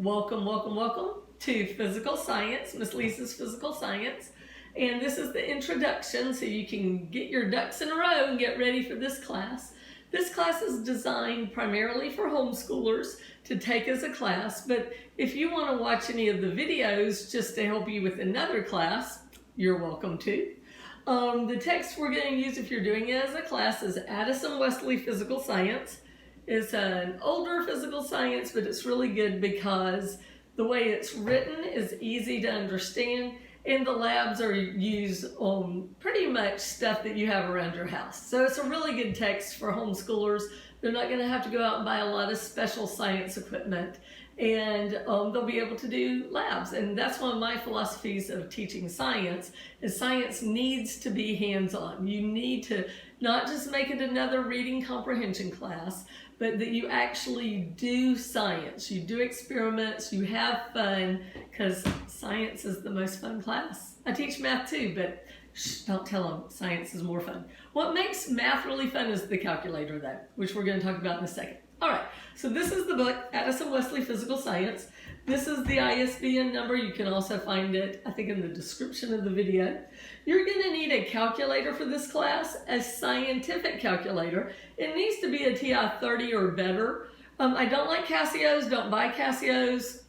Welcome to Physical Science, Miss Lisa's Physical Science. And this is the introduction so you can get your ducks in a row and get ready for this class. This class is designed primarily for homeschoolers to take as a class, but if you want to watch any of the videos just to help you with another class, you're welcome to. The text we're going to use if you're doing it as a class is Addison Wesley Physical Science. It's an older physical science, but it's really good because the way it's written is easy to understand, and the labs are used on pretty much stuff that you have around your house. So it's a really good text for homeschoolers. They're not going to have to go out and buy a lot of special science equipment, and they'll be able to do labs. And that's one of my philosophies of teaching science, is science needs to be hands-on. You need to not just make it another reading comprehension class, but that you actually do science, you do experiments, you have fun, because science is the most fun class. I teach math too, but don't tell them science is more fun. What makes math really fun is the calculator though, which we're going to talk about in a second. All right, so this is the book, Addison Wesley Physical Science. This is the ISBN number. You can also find it, I think, in the description of the video. You're going to need a calculator for this class, a scientific calculator. It needs to be a TI 30 or better. I don't like Casios. Don't buy Casios.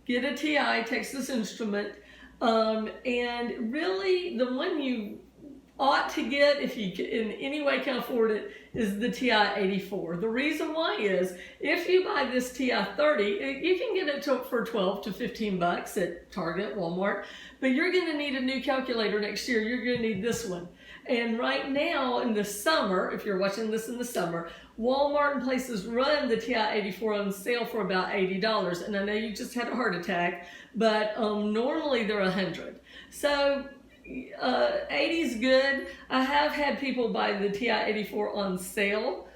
Get a TI, Texas Instrument. And really, the one you ought to get, if you in any way can afford it, is the TI 84. The reason why is, if you buy this TI 30, you can get it for 12 to 15 bucks at Target, Walmart, but you're going to need a new calculator next year. You're going to need this one. And right now in the summer, if you're watching this in the summer, Walmart and places run the TI 84 on sale for about $80. And I know you just had a heart attack, but normally they're $100. So 80 is good. I have had people buy the TI 84 on sale,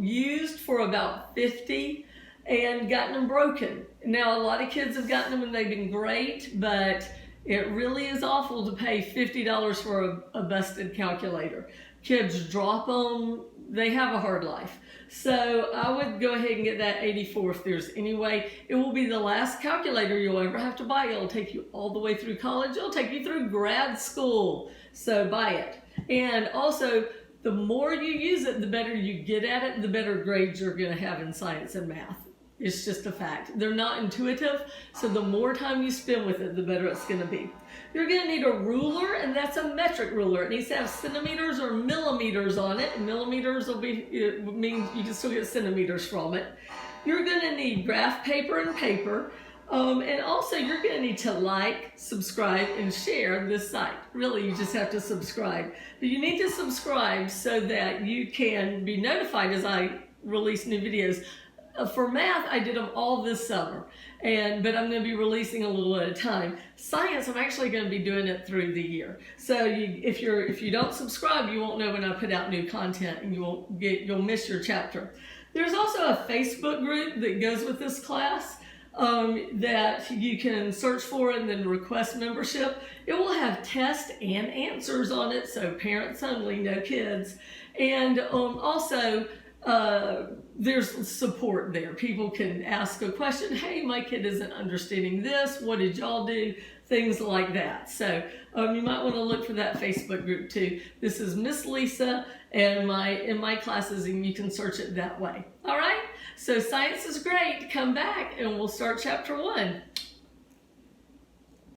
used for about $50, and gotten them broken. Now, a lot of kids have gotten them and they've been great, but it really is awful to pay $50 for a busted calculator. Kids drop them, they have a hard life. So I would go ahead and get that 84 if there's any way. It will be the last calculator you'll ever have to buy. It'll take you all the way through college. It'll take you through grad school. So buy it. And also, the more you use it, the better you get at it, the better grades you're going to have in science and math. It's just a fact. They're not intuitive, so the more time you spend with it, the better it's going to be. You're going to need a ruler, and that's a metric ruler. It needs to have centimeters or millimeters on it. And millimeters will mean you can still get centimeters from it. You're going to need graph paper and paper. And also, you're going to need to like, subscribe, and share this site. Really, you just have to subscribe. But you need to subscribe so that you can be notified as I release new videos. For math, I did them all this summer, but I'm going to be releasing a little at a time. Science, I'm actually going to be doing it through the year. So if you don't subscribe, you won't know when I put out new content, and you'll miss your chapter. There's also a Facebook group that goes with this class that you can search for and then request membership. It will have tests and answers on it, so parents only, no kids, and also. There's support there. People can ask a question. Hey, my kid isn't understanding this. What did y'all do? Things like that. So you might want to look for that Facebook group too. This is Miss Lisa and in my classes, and you can search it that way. All right. So science is great. Come back and we'll start chapter 1.